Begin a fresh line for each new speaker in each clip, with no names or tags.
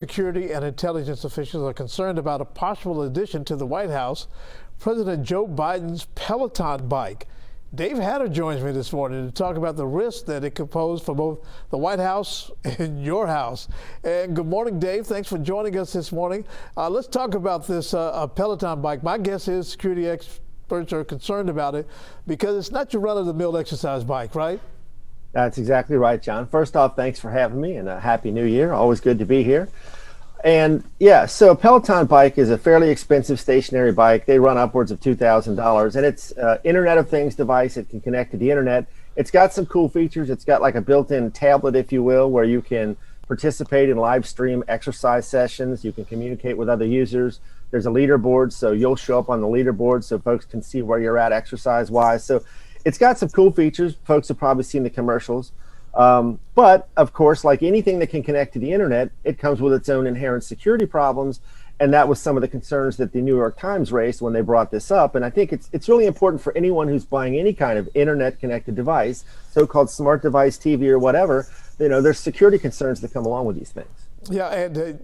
Security and intelligence officials are concerned about a possible addition to the White House, President Joe Biden's Peloton bike. Dave Hatter joins me this morning to talk about the risk that it could pose for both the White House and your house. And good morning, Dave. Thanks for joining us this morning. Let's talk about this Peloton bike. My guess is security experts are concerned about it because it's not your run-of-the-mill exercise bike, right?
That's exactly right, John. First off, thanks for having me and a happy new year. Always good to be here. And yeah, so a Peloton bike is a fairly expensive stationary bike. They run upwards of $2,000 and it's an Internet of Things device. It can connect to the internet. It's got some cool features. It's got like a built-in tablet, if you will, where you can participate in live stream exercise sessions. You can communicate with other users. There's a leaderboard, so you'll show up on the leaderboard so folks can see where you're at exercise-wise. So it's got some cool features. Folks have probably seen the commercials. But of course, like anything that can connect to the internet, it comes with its own inherent security problems. And that was some of the concerns that the New York Times raised when they brought this up. And I think it's really important for anyone who's buying any kind of internet connected device, so-called smart device, TV or whatever, there's security concerns that come along with these things.
Yeah, and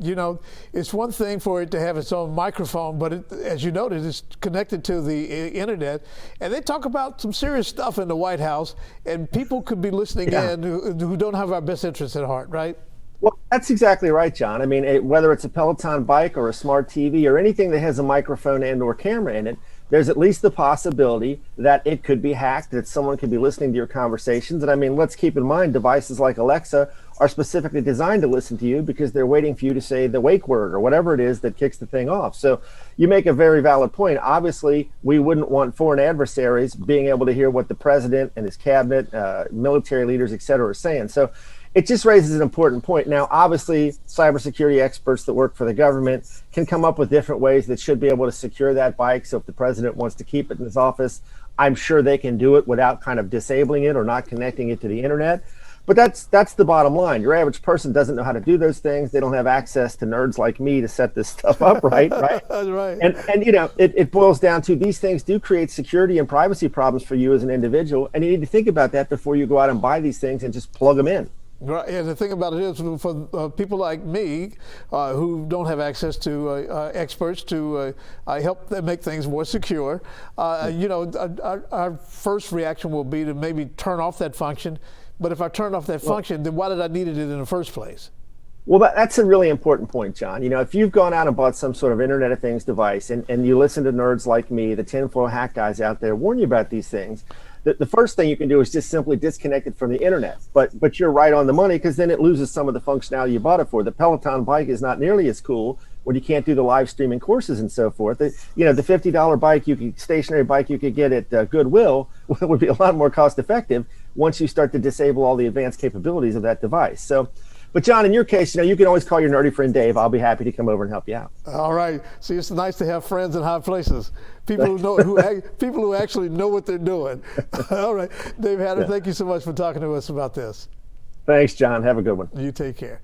it's one thing for it to have its own microphone, but as you noted, it's connected to the internet. And they talk about some serious stuff in the White House, and people could be listening in who don't have our best interests at heart, right?
Well, that's exactly right, John. I mean, whether it's a Peloton bike or a smart TV or anything that has a microphone and or camera in it, there's at least the possibility that it could be hacked, that someone could be listening to your conversations. And I mean, let's keep in mind, devices like Alexa are specifically designed to listen to you because they're waiting for you to say the wake word or whatever it is that kicks the thing off. So you make a very valid point. Obviously, we wouldn't want foreign adversaries being able to hear what the president and his cabinet, military leaders, et cetera, are saying. So it just raises an important point. Now, obviously, cybersecurity experts that work for the government can come up with different ways that should be able to secure that bike. So if the president wants to keep it in his office, I'm sure they can do it without kind of disabling it or not connecting it to the internet. But that's the bottom line. Your average person doesn't know how to do those things. They don't have access to nerds like me to set this stuff up, right?
That's right.
And it boils down to these things do create security and privacy problems for you as an individual. And you need to think about that before you go out and buy these things and just plug them in.
Right, and the thing about it is, for people like me who don't have access to experts to help them make things more secure, our first reaction will be to maybe turn off that function. But if I turn off that function, then why did I need it in the first place?
Well, that's a really important point, John. If you've gone out and bought some sort of Internet of Things device and you listen to nerds like me, the tinfoil hack guys out there warn you about these things, the first thing you can do is just simply disconnect it from the internet. But you're right on the money because then it loses some of the functionality you bought it for. The Peloton bike is not nearly as cool when you can't do the live streaming courses and so forth. The $50 bike, stationary bike you could get at Goodwill would be a lot more cost effective once you start to disable all the advanced capabilities of that device. So, but John, in your case, you can always call your nerdy friend Dave. I'll be happy to come over and help you out.
All right. See, it's nice to have friends in high places. People people who actually know what they're doing. All right, Dave Hatter, thank you so much for talking to us about this.
Thanks, John. Have a good one.
You take care.